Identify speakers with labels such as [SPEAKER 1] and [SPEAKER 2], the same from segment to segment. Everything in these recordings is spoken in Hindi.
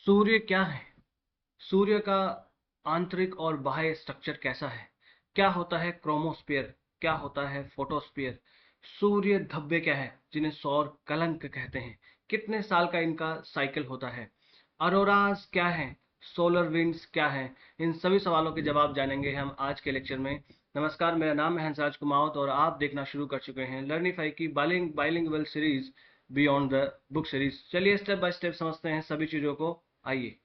[SPEAKER 1] सूर्य क्या है? सूर्य का आंतरिक और बाह्य स्ट्रक्चर कैसा है? क्या होता है क्रोमोस्फीयर? क्या होता है फोटोस्फीयर? सूर्य धब्बे क्या है जिन्हें सौर कलंक कहते हैं? कितने साल का इनका साइकिल होता है? अरोराज क्या है? सोलर विंड्स क्या है? इन सभी सवालों के जवाब जानेंगे हम आज के लेक्चर में। नमस्कार, मेरा नाम है हंसराज कुमावत और आप देखना शुरू कर चुके हैं लर्निफाई की bilingual series beyond the book series. चलिए स्टेप बाय स्टेप समझते हैं सभी चीजों को। आइए,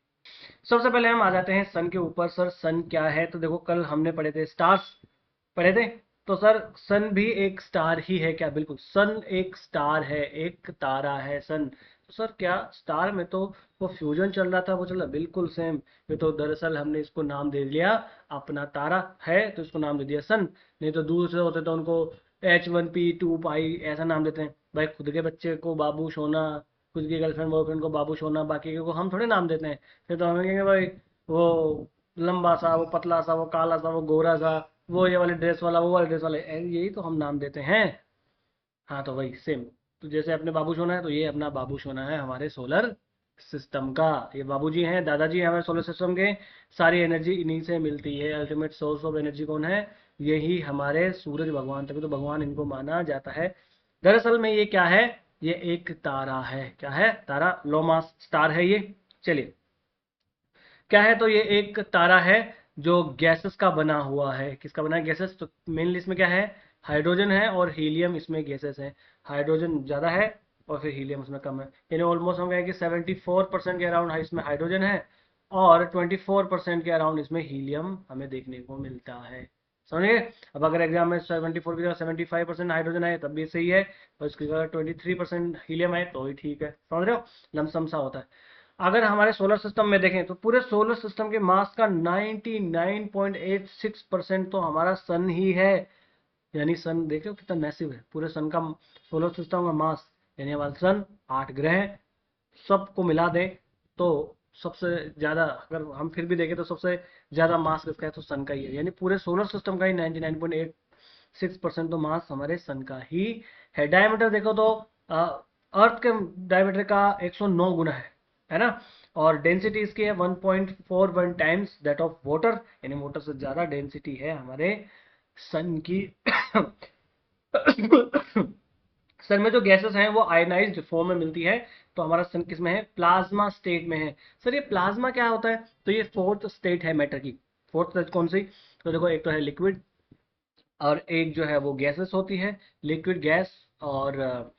[SPEAKER 1] सबसे पहले हम आ जाते हैं सन के ऊपर। सर, सन क्या है? तो देखो, कल हमने पढ़े थे स्टार्स, पढ़े थे। तो सर, सन भी एक स्टार ही है क्या? बिल्कुल, सन एक स्टार है, एक तारा है सन। तो सर, क्या स्टार में तो वो फ्यूजन चल रहा था, वो चल रहा बिल्कुल सेम। ये तो दरअसल हमने इसको नाम दे दिया, अपना तारा है तो इसको नाम दे दिया सन। नहीं तो दूसरे होते तो उनको H1P2 पाई ऐसा नाम देते हैं। भाई, खुद के बच्चे को बाबू सोना, खुद की गर्लफ्रेंड बॉयफ्रेंड को बाबू सोना, बाकी को हम थोड़े नाम देते हैं। फिर तो हमें कहेंगे भाई, वो लंबा सा, वो पतला सा, वो काला सा, वो गोरा सा, वो ये वाली ड्रेस वाला, वो वाली ड्रेस वाले, यही तो हम नाम देते हैं। हाँ, तो वही सेम। तो जैसे अपने बाबू सोना है, तो ये अपना बाबू सोना है हमारे सोलर सिस्टम का। ये बाबूजी हैं, दादाजी हैं हमारे सोलर सिस्टम के। सारी एनर्जी इन्हीं से मिलती है। अल्टीमेट सोर्स ऑफ एनर्जी कौन है? यही हमारे सूरज भगवान, तभी तो भगवान इनको माना जाता है। दरअसल में ये क्या है? ये एक तारा है। क्या है? तारा, लो मास स्टार है ये। चलिए, क्या है? तो ये एक तारा है जो गैसेस का बना हुआ है। किसका बना है? गैसेस। तो मेनली इसमें क्या है? हाइड्रोजन है और हीलियम इसमें गैसेस है। हाइड्रोजन ज़्यादा है और फिर हीलियम उसमें कम है। यानी ऑलमोस्ट हम कहें कि 74% के अराउंड इसमें हाइड्रोजन है और 24% के अराउंड इसमें हीलियम हमें देखने को मिलता है। समझिए। अब अगर एग्जाम में 74 की जगह 75% हाइड्रोजन है तब भी सही है, और इसकी जगह 23% हीलियम है तो ही ठीक है। समझ रहे हो? लमसम सा होता है। अगर हमारे सोलर सिस्टम में देखें तो पूरे सोलर सिस्टम के मास का 99.86% तो हमारा सन ही है। यानी सन देखो कितना मैसिव है, पूरे सन का, सोलर सिस्टम का मास। यानी हमारा सन, 8 ग्रह, सबको मिला दें तो सबसे ज्यादा, अगर हम फिर भी देखें तो सबसे ज्यादा मास किसका है? तो सन का ही है। यानी पूरे सोलर सिस्टम का ही 99.86% तो मास हमारे सन का ही है। डायमीटर देखो तो अर्थ के डायमीटर का 109 गुना है ना? और डेंसिटी इसकी है 1.41 टाइम्स दैट ऑफ वाटर। यानी वाटर से ज्यादा डेंसिटी है हमारे सन की। सन में जो गैसेस हैं वो आयनाइज्ड फॉर्म में मिलती है। तो हमारा सन किस में है? प्लाज्मा स्टेट में है। सर, ये प्लाज्मा क्या होता है? तो ये फोर्थ स्टेट है मैटर की। फोर्थ स्टेट कौन सी? तो देखो, एक तो है लिक्विड और एक जो है वो गैसेस होती है, लिक्विड गैस, और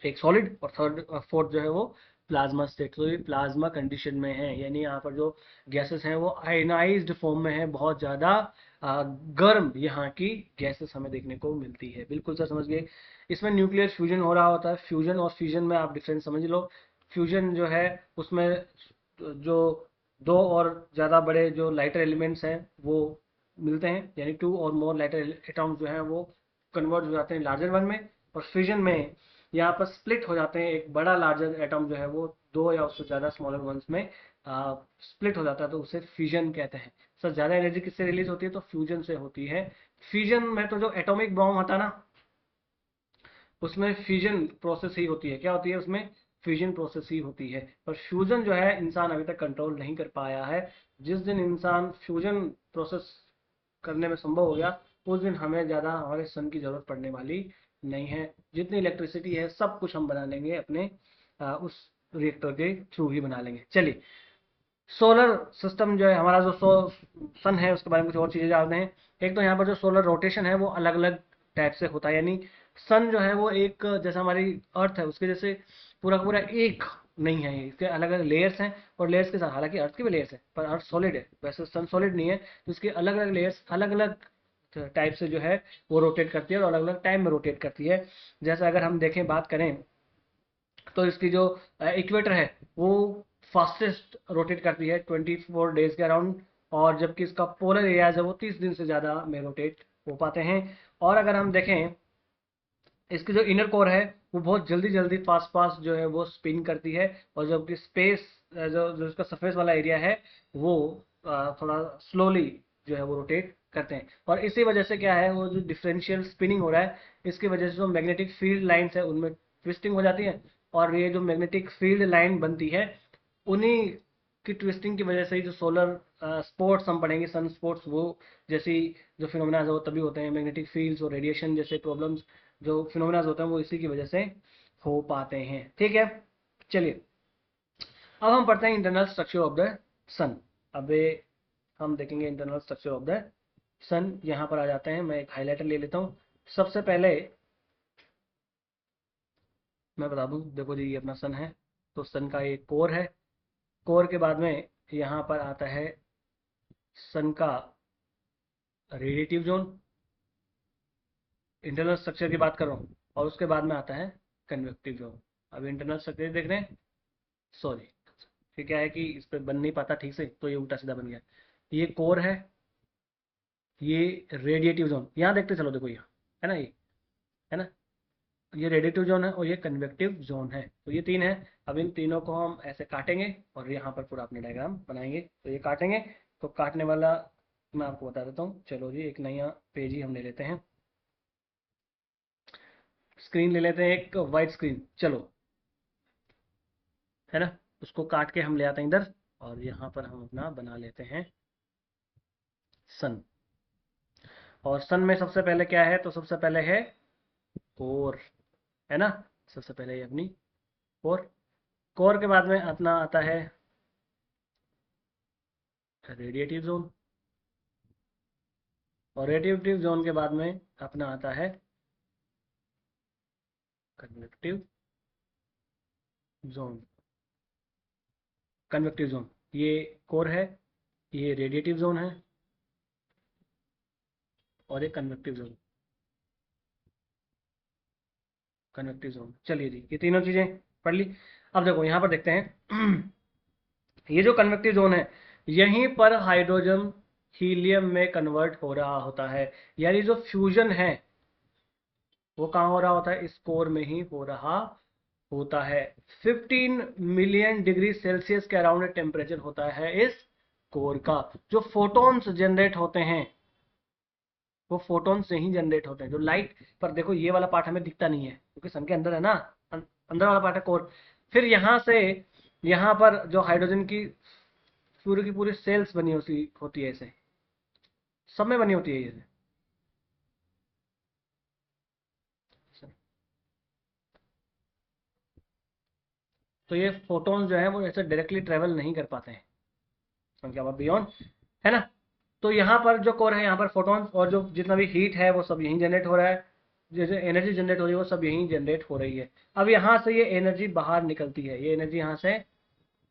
[SPEAKER 1] एक सॉलिड, और थर्ड फोर्थ जो है वो प्लाज्मा स्टेट। तो ये प्लाज्मा कंडीशन में है। यानी यहाँ पर जो गैसेस हैं वो आयनाइज्ड फॉर्म में है, बहुत ज़्यादा गर्म यहाँ की गैसेस हमें देखने को मिलती है। बिल्कुल सर, समझ गए। इसमें न्यूक्लियर फ्यूजन हो रहा होता है। फ्यूजन और फ्यूजन में आप डिफरेंस समझ लो। फ्यूजन जो है उसमें जो दो और ज़्यादा बड़े जो लाइटर एलिमेंट्स हैं वो मिलते हैं, यानी टू और मोर लाइटर एटॉम्स जो हैं वो कन्वर्ट हो जाते हैं लार्जर वन में। और फ्यूजन में यहाँ पर स्प्लिट हो जाते हैं, एक बड़ा लार्जर एटम जो है वो दो या उससे ज़्यादा स्मॉलर वंस में स्प्लिट हो जाता है, तो उसे फ्यूजन कहते हैं। सर, ज़्यादा एनर्जी किससे रिलीज होती है? तो फ्यूजन से होती है। फ्यूजन में तो जो एटॉमिक बॉम्ब होता है ना, उसमें फ्यूजन प्रोसेस ही होती है। क्या होती है उसमें? फ्यूजन प्रोसेस ही होती है। पर फ्यूजन जो है इंसान अभी तक कंट्रोल नहीं कर पाया है। जिस दिन इंसान फ्यूजन प्रोसेस करने में संभव हो गया, उस दिन हमें ज़्यादा हमारे सन की ज़रूरत पड़ने वाली नहीं है। जितनी इलेक्ट्रिसिटी है सब कुछ हम बना लेंगे अपने उस रिएक्टर के थ्रू ही बना लेंगे। चलिए, सोलर सिस्टम जो है हमारा, जो सन है उसके बारे में कुछ और चीज़ें जानते हैं। एक तो यहाँ पर जो सोलर रोटेशन है वो अलग अलग टाइप से होता है। यानी सन जो है वो एक, जैसा हमारी अर्थ है उसके जैसे पूरा का पूरा एक नहीं है, इसके अलग अलग लेयर्स हैं। और लेयर्स के साथ, हालांकि अर्थ के भी लेयर्स हैं पर अर्थ सॉलिड है, वैसे सन सॉलिड नहीं है, तो इसके अलग अलग लेयर्स अलग अलग टाइप से जो है वो रोटेट करती है और अलग अलग टाइम में रोटेट करती है। जैसे अगर हम देखें, बात करें, तो इसकी जो इक्वेटर है वो फास्टेस्ट रोटेट करती है 24 डेज के अराउंड। और जबकि इसका पोलर एरियाज है वो 30 दिन से ज़्यादा में रोटेट हो पाते हैं। और अगर हम देखें, इसकी जो इनर कोर है वो बहुत जल्दी जल्दी फास्ट फास्ट जो है वो स्पिन करती है। और जबकि स्पेस, जो जो इसका सरफेस वाला एरिया है वो थोड़ा स्लोली जो है वो रोटेट करते हैं। और इसी वजह से क्या है, वो जो डिफरेंशियल स्पिनिंग हो रहा है, इसकी वजह से जो मैग्नेटिक फील्ड लाइंस है उनमें ट्विस्टिंग हो जाती है। और ये जो मैग्नेटिक फील्ड लाइन बनती है उन्हीं की ट्विस्टिंग की वजह से ही जो सोलर स्पोर्ट्स हम पढ़ेंगे, सन स्पोर्ट्स, वो जैसी जो फिनोमेना वो तभी होते हैं, मैग्नेटिक फील्ड्स और रेडिएशन जैसे प्रॉब्लम्स जो फिनोमेना होते हैं वो इसी की वजह से हो पाते हैं। ठीक है, चलिए अब हम पढ़ते हैं इंटरनल स्ट्रक्चर ऑफ द सन। अब हम देखेंगे इंटरनल स्ट्रक्चर ऑफ द सन। यहाँ पर आ जाते हैं, मैं एक हाईलाइटर ले लेता हूँ। सबसे पहले मैं बता दूं, देखो जी ये अपना सन है, तो सन का एक कोर है। कोर के बाद में यहाँ पर आता है सन का रेडिएटिव जोन, इंटरनल स्ट्रक्चर की बात कर रहा हूँ, और उसके बाद में आता है कन्वेक्टिव जोन। अब इंटरनल स्ट्रक्चर देख रहे हैं, सॉरी फिर क्या है कि इस पर बन नहीं पाता ठीक से, तो ये उल्टा सीधा बन गया। ये कोर है, ये रेडिएटिव जोन, यहाँ देखते चलो, देखो यहाँ है ना, ये है ना, ये रेडिएटिव जोन है और ये कन्वेक्टिव जोन है, तो ये तीन है। अब इन तीनों को हम ऐसे काटेंगे और यहाँ पर पूरा अपने डायग्राम बनाएंगे। तो ये काटेंगे, तो काटने वाला मैं आपको बता देता हूँ। चलो जी एक नया पेज ही हम ले लेते हैं, स्क्रीन ले लेते हैं, एक वाइट स्क्रीन, चलो है ना। उसको काट के हम ले आते हैं इधर, और यहाँ पर हम अपना बना लेते हैं सन। और सन में सबसे पहले क्या है, तो सबसे पहले है कोर, है ना। सबसे पहले ये अपनी कोर, कोर के बाद में अपना आता है रेडिएटिव जोन, और रेडिएटिव जोन के बाद में अपना आता है कन्वेक्टिव जोन। कन्वेक्टिव जोन, ये कोर है, ये रेडिएटिव जोन है, और ये कन्वेक्टिव जोन। कन्वेक्टिव जोन, चलिए जी ये तीनों चीजें पढ़ ली। अब देखो यहाँ पर देखते हैं ये जो कन्वेक्टिव जोन है, यहीं पर हाइड्रोजन हीलियम में कन्वर्ट हो रहा होता है, यानी जो फ्यूजन है वो कहाँ हो रहा होता है, इस कोर में ही हो रहा होता है। 15 मिलियन डिग्री सेल्सियस के अराउंड टेम्परेचर होता है इस कोर का। जो फोटॉन्स जनरेट होते हैं वो फोटॉन से ही जनरेट होते हैं, जो लाइट पर देखो ये वाला पार्ट हमें दिखता नहीं है क्योंकि सन के अंदर है ना, अंदर वाला पार्ट है कोर। फिर यहाँ से यहाँ पर जो हाइड्रोजन की पूरी की पूरी सेल्स बनी होती है, ऐसे सब में बनी होती है ये। तो ये फोटोन जो है वो ऐसे डायरेक्टली ट्रेवल नहीं कर पाते हैं, संख्या बियॉन्ड, है ना। तो यहाँ पर जो कोर है, यहाँ पर फोटॉन्स और जो जितना भी हीट है वो सब यहीं जनरेट हो रहा है, जैसे एनर्जी जनरेट हो रही है वो सब यहीं जनरेट हो रही है। अब यहाँ से ये एनर्जी बाहर निकलती है, ये एनर्जी यहाँ से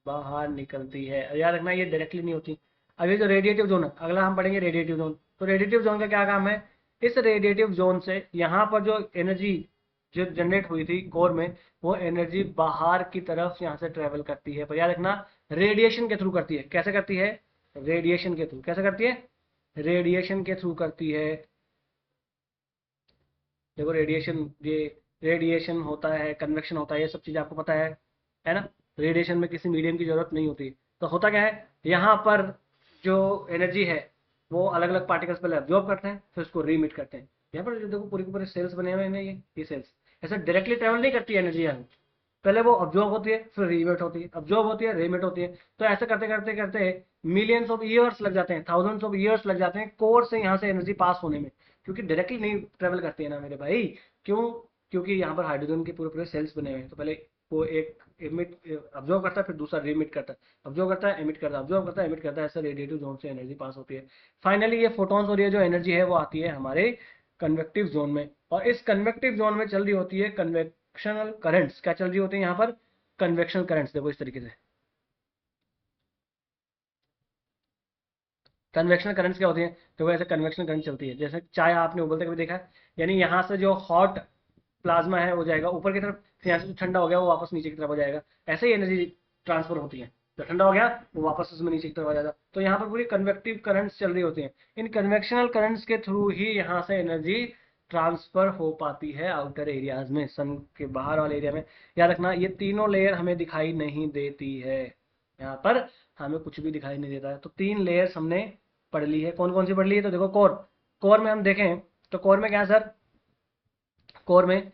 [SPEAKER 1] बाहर निकलती है, याद रखना ये डायरेक्टली नहीं होती। अब ये जो रेडिएटिव जोन है, अगला हम पढ़ेंगे रेडिएटिव जोन। तो रेडिएटिव जोन का क्या काम है, इस रेडिएटिव जोन से यहाँ पर जो एनर्जी जो जनरेट हुई थी कोर में, वो एनर्जी बाहर की तरफ यहाँ से ट्रेवल करती है, पर याद रखना रेडिएशन के थ्रू करती है। कैसे करती है, रेडिएशन के थ्रू। कैसे करती है, रेडिएशन के थ्रू करती है। देखो रेडिएशन, ये रेडिएशन होता है, कन्वेक्शन होता है, ये सब चीज़ आपको पता है ना। रेडिएशन में किसी मीडियम की जरूरत नहीं होती। तो होता क्या है, यहाँ पर जो एनर्जी है वो अलग अलग पार्टिकल्स पहले अब्जॉर्ब करते हैं, फिर उसको रीमिट करते हैं। यहाँ पर जो देखो पूरी के पूरे सेल्स बने हुए हैं, ये सेल्स ऐसे डायरेक्टली ट्रेवल नहीं करती एनर्जी यहाँ, पहले वो अब्जॉर्ब होती है, फिर रीमिट होती है, अब्जॉर्ब होती है, रीमिट होती है। तो ऐसे करते करते करते मिलियंस ऑफ ईयर्स लग जाते हैं, थाउजेंड्स ऑफ ईयर्स लग जाते हैं कोर से यहाँ से एनर्जी पास होने में, क्योंकि डायरेक्टली नहीं ट्रेवल करती है ना मेरे भाई। क्यों, क्योंकि यहाँ पर हाइड्रोजन के पूरे पूरे सेल्स बने हुए हैं। तो पहले वो एक एमिट अब्जॉर्ब करता है, फिर दूसरा रीमिट करता है, अब्जॉर्ब करता है, एमिट करता है, अब्जॉर्ब करता है, एमिट करता है, ऐसे रेडिएटिव जोन से एनर्जी पास होती है। फाइनली ये फोटॉन्स और ये जो एनर्जी है वो आती है हमारे कन्वेक्टिव जोन में, और इस कन्वेक्टिव जोन में चल रही होती है कन्वेक्शनल करंट्स। क्या चल रही होती है यहाँ पर, कन्वेक्शन करंट्स। देखो इस तरीके से कन्वेक्शन करंट्स क्या होती है, तो ऐसे कन्वेक्शन करंट चलती है, जैसे चाय आपने उबलते कभी देखा है, यानी यहाँ से जो हॉट प्लाज्मा है वो जाएगा ऊपर की तरफ, फिर यहाँ से जो ठंडा हो गया वो वापस नीचे की तरफ हो जाएगा। ऐसे ही एनर्जी ट्रांसफर होती है, जो ठंडा हो गया वो वापस उसमें नीचे की तरफ आ जाएगा। तो यहाँ पर पूरी कन्वेक्टिव करंट्स चल रही होती हैं। इन कन्वेक्शनल करंट्स के थ्रू ही यहाँ से एनर्जी ट्रांसफर हो पाती है आउटर एरियाज में, सन के बाहर वाले एरिया में। याद रखना ये तीनों लेयर हमें दिखाई नहीं देती है, यहाँ पर हमें कुछ भी दिखाई नहीं देता है। तो तीन लेयर्स हमने पढ़ ली है, कौन कौन सी पढ़ ली है, तो देखो कोर, कोर में हम देखें तो कोर में क्या है सर, कोर में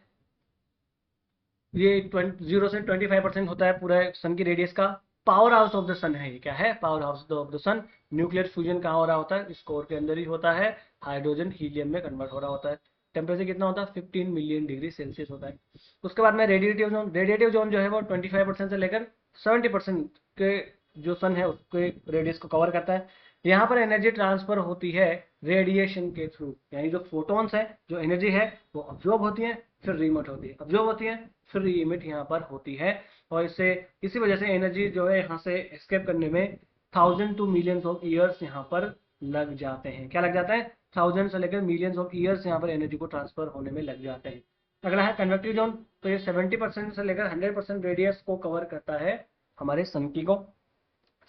[SPEAKER 1] ये 0 से 25% होता है पूरा सन की रेडियस का, powerhouse of the sun है। ये क्या है? Powerhouse of the sun. Nuclear fusion कहाँ हो रहा होता है? इस कोर के अंदर ही होता है। हाइड्रोजन हीलियम में कन्वर्ट हो रहा होता है। टेम्परेचर कितना होता है? 15 मिलियन डिग्री सेल्सियस होता है। उसके बाद में रेडिएटिव जोन। रेडिएटिव जोन जो है वो 25% से लेकर 70% के जो सन है उसके रेडियस को कवर करता है। यहाँ पर एनर्जी ट्रांसफर होती है रेडिएशन के थ्रू, यानी जो फोटॉन्स है, जो एनर्जी है, वो ऑब्जॉर्ब होती है, फिर रीमिट होती है, ऑब्जॉर्ब होती है, फिर रीमिट यहाँ पर होती है। और इससे इसी वजह से एनर्जी जो है यहाँ से एस्केप करने में 1000 टू मिलियंस ऑफ ईयर्स यहाँ पर लग जाते हैं। क्या लग जाता है? 1000 से लेकर मिलियंस ऑफ ईयर्स यहाँ पर एनर्जी को ट्रांसफर होने में लग जाते हैं। अगला है कन्वेक्टिव जोन। तो ये 70% से लेकर 100% रेडियस को कवर करता है हमारे सन की को।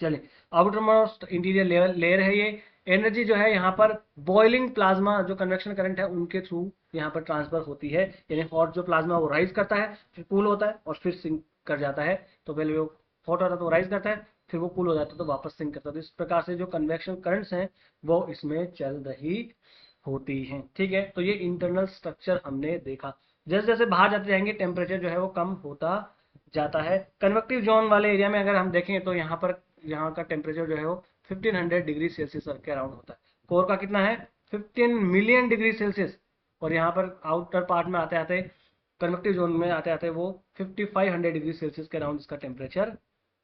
[SPEAKER 1] चलिए, आउटर मोस्ट इंटीरियर लेयर है ये। एनर्जी जो है यहाँ पर बॉइलिंग प्लाज्मा जो कन्वेक्शन करंट है उनके थ्रू यहाँ पर ट्रांसफर होती है। यानी हॉट जो प्लाज्मा वो राइज करता है, फिर कूल होता है और फिर सिंक कर जाता है। तो पहले वो हॉट होता है तो राइज करता है, फिर वो कूल हो जाता है तो वापस सिंक करता है। तो इस प्रकार से जो कन्वेक्शन करंट्स हैं वो इसमें चल रही होती हैं। ठीक है, तो ये इंटरनल स्ट्रक्चर हमने देखा। जैसे जैसे बाहर जाते जाएंगे टेम्परेचर जो है वो कम होता जाता है। कन्वेक्टिव जोन वाले एरिया में अगर हम देखें तो यहाँ पर यहाँ का टेम्परेचर जो है वो 1500 डिग्री सेल्सियस के अराउंड होता है। कोर का कितना है? 15 मिलियन डिग्री सेल्सियस। और यहाँ पर आउटर पार्ट में आते आते, कन्वेक्टिव जोन में आते आते वो 5500 डिग्री सेल्सियस के अराउंड इसका टेम्परेचर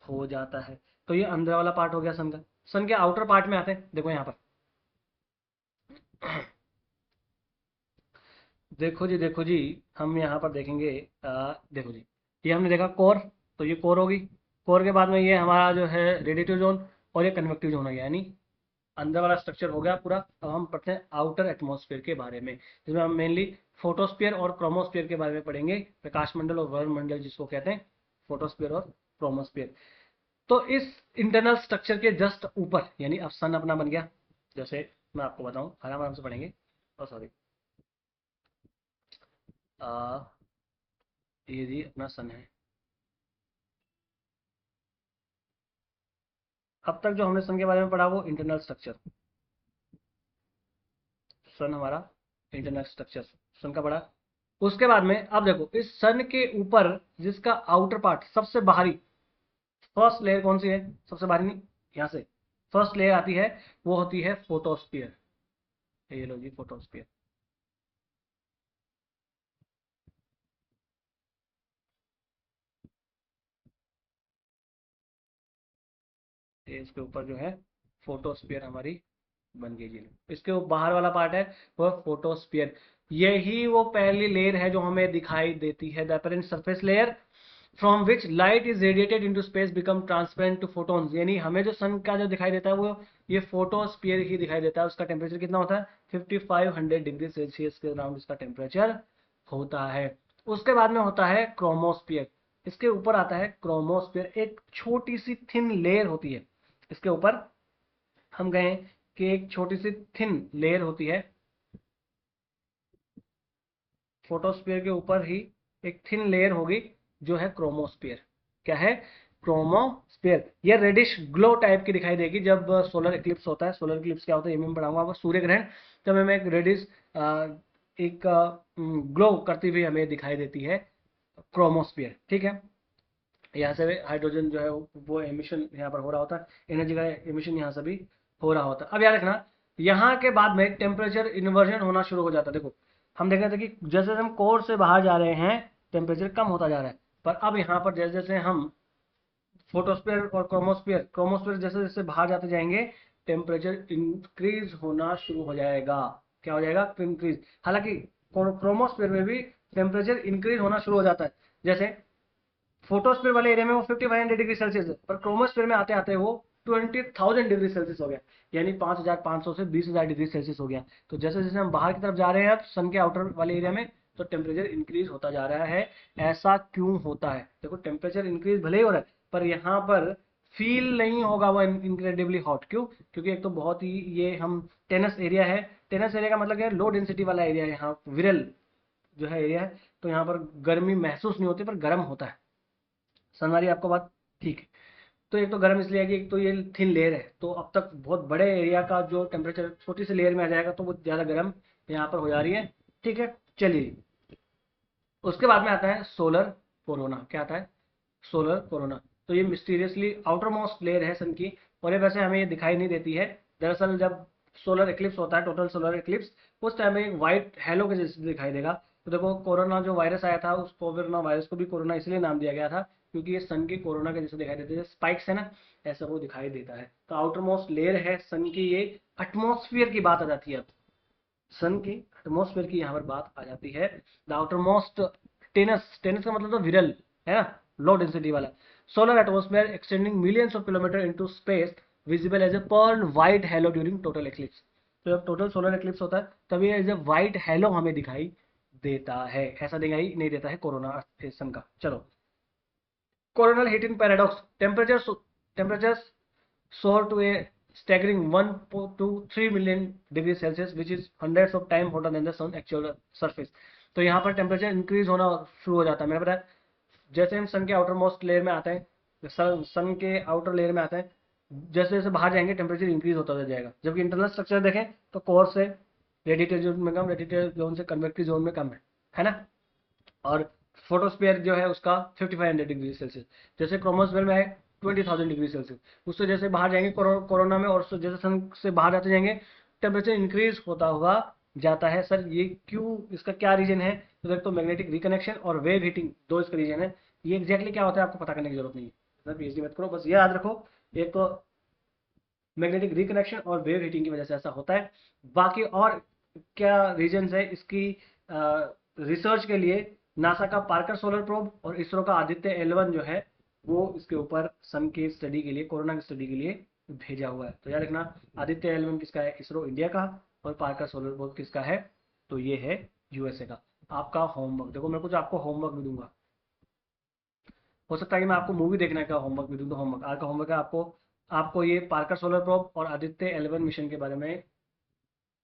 [SPEAKER 1] हो जाता है। तो ये अंदर वाला पार्ट हो गया सन का। सन के आउटर पार्ट में आते हैं, देखो यहाँ पर देखो जी, हम यहाँ पर देखेंगे। देखो जी, ये हमने देखा कोर। तो ये कोर होगी। कोर के बाद में ये हमारा जो है रेडिएटिव जोन, और ये कन्वेक्टिव जोन हो गया, यानी अंदर वाला स्ट्रक्चर हो गया पूरा। अब हम पढ़ते हैं आउटर एटमॉस्फेयर के बारे में, जिसमें हम मेनली फोटोस्फीयर और क्रोमोस्फीयर के बारे में पढ़ेंगे। प्रकाश मंडल और वर्ण मंडल जिसको कहते हैं, फोटोस्फीयर और क्रोमोस्फीयर। तो इस इंटरनल स्ट्रक्चर के जस्ट ऊपर, यानी अब सन अपना बन गया। जैसे मैं आपको बताऊं, आराम आराम से पढ़ेंगे। सॉरी, ये जी अपना सन है। अब तक जो हमने सन के बारे में पढ़ा वो इंटरनल स्ट्रक्चर, सन हमारा इंटरनल स्ट्रक्चर सन का पढ़ा। उसके बाद में अब देखो, इस सन के ऊपर जिसका आउटर पार्ट सबसे बाहरी, फर्स्ट लेयर कौन सी है? सबसे बाहरी नहीं, यहाँ से फर्स्ट लेयर आती है, वो होती है फोटोस्फीयर। ये लो जी, फोटोस्फीयर। ये इसके ऊपर जो है फोटोस्फीयर हमारी बन गई जी। इसके वो बाहर वाला पार्ट है वो फोटोस्फीयर। यही वो पहली लेयर है जो हमें दिखाई देती है, the apparent surface layer from which light is radiated into space become transparent to photons. यानी हमें जो सन का जो दिखाई देता है वो ये फोटोस्फीयर ही दिखाई देता है। उसका टेम्परेचर कितना होता है? 5500 डिग्री सेल्सियस के अराउंड इसका टेम्परेचर होता है। उसके बाद में होता है क्रोमोस्फीयर। इसके ऊपर आता है क्रोमोस्फीयर, एक छोटी सी थिन लेयर होती है इसके ऊपर। हम गए कि एक छोटी सी थिन लेयर होती है फोटोस्फीयर के ऊपर ही, एक थिन लेयर होगी जो है क्रोमोस्फीयर। क्या है? क्रोमोस्फीयर। ये रेडिश ग्लो टाइप की दिखाई देगी जब सोलर इक्लिप्स होता है। सोलर इक्लिप्स क्या होता है ये मैं पढ़ाऊंगा, सूर्य ग्रहण, तब हमें एक रेडिश एक ग्लो करती हुई हमें दिखाई देती है क्रोमोस्फीयर। ठीक है, यहाँ से हाइड्रोजन जो है वो एमिशन यहाँ पर हो रहा होता है, एनर्जी का एमिशन यहाँ से भी हो रहा होता है। अब याद रखना, यहाँ के बाद में टेम्परेचर इन्वर्जन होना शुरू हो जाता है। देखो, हम देख रहे थे कि जैसे हम कोर से बाहर जा रहे हैं टेम्परेचर कम होता जा रहा है, पर अब यहाँ पर जैसे जैसे हम फोटोस्फीयर और क्रोमोस्फीयर क्रोमोस्फीयर जैसे जैसे बाहर जाते जाएंगे टेम्परेचर इंक्रीज होना शुरू हो जाएगा। क्या हो जाएगा? इंक्रीज। हालांकि क्रोमोस्फीयर में भी टेम्परेचर इंक्रीज होना शुरू हो जाता है। जैसे फोटोस्फीयर वाले एरिया में वो 5500 डिग्री सेल्सियस है, पर क्रोमोस्फीयर में आते आते वो 20,000 डिग्री सेल्सियस हो गया, यानी 5500 से 20,000 डिग्री सेल्सियस हो गया। तो जैसे जैसे हम बाहर की तरफ जा रहे हैं अब सन के आउटर वाले एरिया में, तो टेम्परेचर इंक्रीज होता जा रहा है। ऐसा क्यों होता है? देखो, टेम्परेचर इंक्रीज भले ही हो रहा है, पर यहाँ पर फील नहीं होगा वो इनक्रेडिबली हॉट। क्यों? क्योंकि एक तो बहुत ही ये हम टेनस एरिया है। टेनस एरिया का मतलब क्या है? लो डेंसिटी वाला एरिया है, यहाँ विरल जो है एरिया है, तो यहाँ पर गर्मी महसूस नहीं होती पर गर्म होता है। समझ आ रही है आपको बात? ठीक है। तो एक तो गर्म इसलिए है कि एक तो ये थिन लेयर है, तो अब तक बहुत बड़े एरिया का जो टेम्परेचर छोटी सी लेयर में आ जाएगा तो वो ज़्यादा गर्म यहाँ पर हो जा रही है। ठीक है, चलिए। उसके बाद में आता है सोलर कोरोना। क्या आता है? Solar corona. तो तो ये मिस्टीरियसली आउटर मोस्ट लेयर है सन की, और ये वैसे हमें ये दिखाई नहीं देती है। दरअसल जब सोलर इक्लिप्स होता है, टोटल सोलर इक्लिप्स, उस टाइम में व्हाइट हेलो के जैसे दिखाई देगा। तो देखो कोरोना जो वायरस आया था, उस कोरोना वायरस को भी कोरोना इसलिए नाम दिया गया था क्योंकि ये सन की कोरोना के जैसे दिखाई देते हैं, स्पाइक्स है ना, ऐसा वो दिखाई देता है। तो आउटर मोस्ट लेयर है सन की ये। एटमोस्फियर की बात आ जाती है अब, सन की एटमोस्फेयर की यहाँ पर बात आ जाती है। The outermost tenuous, tenuous का मतलब तो विरल है ना, लो डेंसिटी वाला। Solar atmosphere extending millions of kilometre into space, visible as a pearl white halo during total eclipse. तो जब टोटल सोलर एक्लिप्स होता है तभी एज ए वाइट हेलो हमें दिखाई देता है, ऐसा दिखाई नहीं देता है कोरोना सन का। चलो, coronal heating paradox, temperature soar to a staggering 1 to 3 million degrees Celsius, which is hundreds of times hotter than the sun actual surface। तो यहाँ पर टेम्परेचर इंक्रीज होना शुरू हो जाता है। मैंने बताया जैसे हम सन के आउटर मोस्ट लेयर में आते हैं, सन के आउटर लेयर में आते हैं, जैसे जैसे बाहर जाएंगे टेम्परेचर इंक्रीज होता जाएगा। जबकि इंटरनल स्ट्रक्चर देखें तो कोर से रेडिएटेड जोन में कम, रेडिएटेड जोन से कन्वेक्टिव जोन में कम है ना। और फोटोस्फीयर जो है उसका 5500 डिग्री सेल्सियस, जैसे क्रोमोस्फीयर में है 20,000 डिग्री सेल्सियस। उससे जैसे बाहर जाएंगे कोरोना में, और उससे जैसे सन से बाहर जाते जाएंगे टेम्परेचर इंक्रीज होता हुआ जाता है। सर ये क्यों, इसका क्या रीजन है? तो देखो, तो मैग्नेटिक रिकनेक्शन और वेव हीटिंग, दो इसका रीजन है। ये एग्जैक्टली क्या होता है आपको पता करने की जरूरत नहीं है, सर पीएचडी मत करो, बस ये याद रखो, एक तो मैग्नेटिक रिकनेक्शन और वेव हीटिंग की वजह से ऐसा होता है। बाकी और क्या रीजन है इसकी रिसर्च के लिए, नासा का पार्कर सोलर प्रोब और इसरो का आदित्य L1 जो है वो इसके ऊपर सन की स्टडी के लिए, कोरोना की स्टडी के लिए भेजा हुआ है। तो याद रखना, आदित्य L1 किसका है? इसरो इंडिया का। और पार्कर सोलर प्रोब किसका है? तो ये है यूएसए का। आपका होमवर्क देखो, मैं कुछ आपको होमवर्क भी दूंगा, हो सकता है कि मैं आपको मूवी देखने का होमवर्क भी दूं। तो होमवर्क, आज का होमवर्क है आपको, आपको ये पार्कर सोलर प्रोब और आदित्य L1 मिशन के बारे में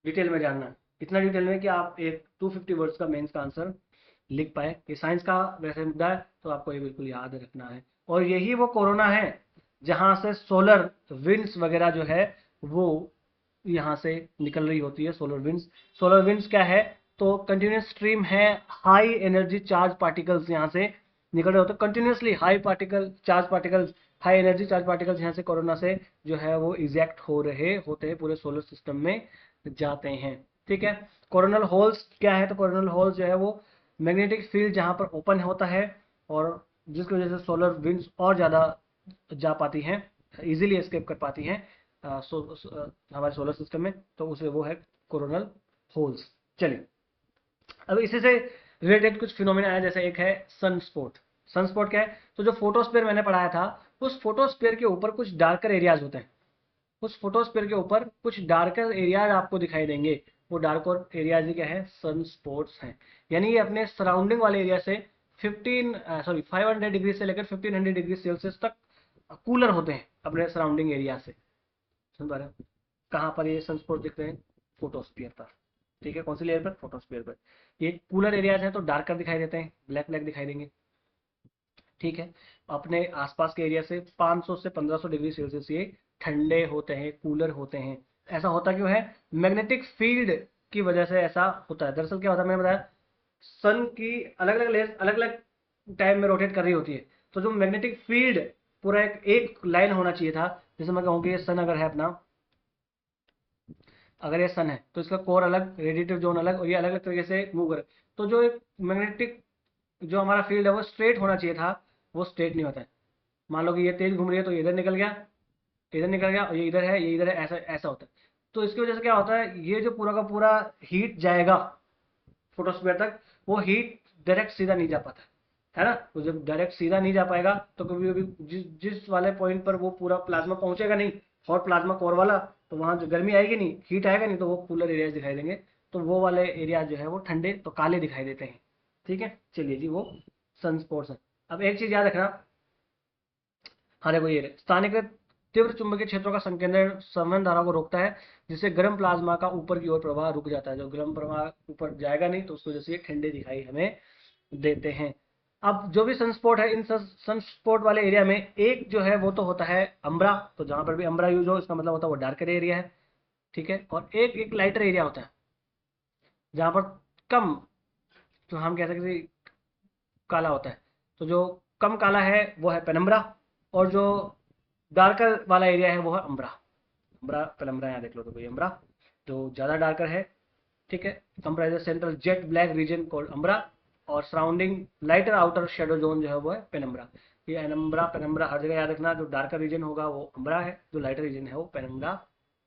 [SPEAKER 1] डिटेल में जानना है। इतना डिटेल में कि आप एक 250 वर्ड्स का मेंस का आंसर लिख पाए। ये साइंस का वैसे मुद्दा है तो आपको ये बिल्कुल याद रखना है। और यही वो कोरोना है जहां से सोलर विंड्स वगैरह जो है वो यहाँ से निकल रही होती है, सोलर विंड्स। सोलर विंड्स क्या है? तो कंटिन्यूस स्ट्रीम है, हाई एनर्जी चार्ज पार्टिकल्स यहाँ से निकल रहे होते हैं continuously, high energy charge particles यहाँ से कोरोना से जो है वो इजेक्ट हो रहे होते हैं, पूरे सोलर सिस्टम में जाते हैं। ठीक है। कोरोनल होल्स क्या है? तो कोरोनल होल्स जो है वो मैग्नेटिक फील्ड जहाँ पर ओपन होता है, और जिसकी वजह से सोलर विंड्स और ज़्यादा जा पाती हैं, इजीली एस्केप कर पाती हैं हमारे सोलर सिस्टम में, तो उसे वो है कोरोनल होल्स। चलिए, अब इसी से रिलेटेड कुछ फिनोमेना है, जैसे एक है सनस्पॉट। सनस्पॉट क्या है? तो जो फोटोस्फीयर मैंने पढ़ाया था, उस फोटोस्फीयर के ऊपर कुछ डार्कर एरियाज होते हैं, उस फोटोस्फीयर के ऊपर कुछ डार्कर एरियाज आपको दिखाई देंगे। वो डार्कर एरियाज ही क्या है? सन स्पॉट्स हैं। यानी ये अपने सराउंडिंग वाले एरिया से 500 डिग्री से लेकर 1500 डिग्री सेल्सियस तक कूलर होते हैं अपने सराउंडिंग एरिया से। समझ पा रहे हैं? कहाँ पर ये सन स्पॉट दिखते हैं? फोटोस्फीयर पर। ठीक है, कौन सी लेयर पर? फोटोस्फीयर पर। ये कूलर एरियाज हैं तो डार्कर दिखाई देते हैं, ब्लैक ब्लैक दिखाई देंगे। ठीक है। अपने आसपास के एरिया से 500 से 1500 डिग्री सेल्सियस ये ठंडे होते हैं, कूलर होते हैं। ऐसा होता क्यों है? मैग्नेटिक फील्ड की वजह से ऐसा होता है। दरअसल क्या होता है, मैंने बताया सन की अलग अलग लेयर अलग अलग टाइम में रोटेट कर रही होती है, तो जो मैग्नेटिक फील्ड पूरा एक लाइन होना चाहिए था। जैसे मैं कहूँ कि ये सन अगर है अपना, अगर ये सन है तो इसका कोर अलग, रेडिएटिव जोन अलग, और ये अलग अलग तरीके से मूव करे, तो जो एक मैग्नेटिक जो हमारा फील्ड है वो स्ट्रेट होना चाहिए था, वो स्ट्रेट नहीं होता है। मान लो कि ये तेज घूम रही है तो ये इधर निकल गया, इधर निकल गया, और ये इधर है, ये इधर है, ऐसा ऐसा होता है। तो इसकी वजह से क्या होता है, ये जो पूरा का पूरा हीट जाएगा फोटोस्फीयर तक, वो हीट डायरेक्ट सीधा नहीं जा पाता है ना। तो जब डायरेक्ट सीधा नहीं जा पाएगा तो कभी कभी जिस वाले पॉइंट पर वो पूरा प्लाज्मा पहुंचेगा नहीं, और प्लाज्मा कोर वाला, तो वहां जो गर्मी आएगी नहीं, हीट आएगा नहीं, तो वो कूलर एरियाज दिखाई देंगे। तो वो वाले एरिया जो है वो ठंडे तो काले दिखाई देते हैं। ठीक है, चलिए जी, वो सन स्पॉट्स है। अब एक चीज याद रखना, हाँ देखो ये स्थानीयकृत तीव्र चुंबकीय क्षेत्रों का संकेंद्रण संवहन धारा को रोकता है, जिससे गर्म प्लाज्मा का ऊपर की ओर प्रवाह रुक जाता है। जो गर्म प्रवाह ऊपर जाएगा नहीं तो उसकी वजह से ये ठंडे दिखाई हमें देते हैं। अब जो भी सनस्पॉट है, इन सनस्पॉट वाले एरिया में एक जो है वो तो होता है अम्ब्रा, तो जहां पर भी अम्ब्रा यूज हो इसका मतलब होता है वो डार्कर एरिया है। ठीक है। और एक एक लाइटर एरिया होता है जहां पर कम, तो हम कह सकते हैं काला होता है। तो जो कम काला है वो है पेनम्ब्रा, और जो डार्कर वाला एरिया है वो है अम्ब्रा। अम्ब्रा पेनम्ब्रा यहाँ देख लो तो भाई अम्ब्रा जो ज़्यादा डार्कर है, ठीक है। Comprise central jet black region called umbra और surrounding lighter outer shadow zone जो है वो है पेनम्ब्रा। ये एनम्ब्रा पेनम्ब्रा हर जगह याद रखना, जो डार्कर रीजन होगा वो अम्ब्रा है, जो लाइटर रीजन है वो पेनम्ब्रा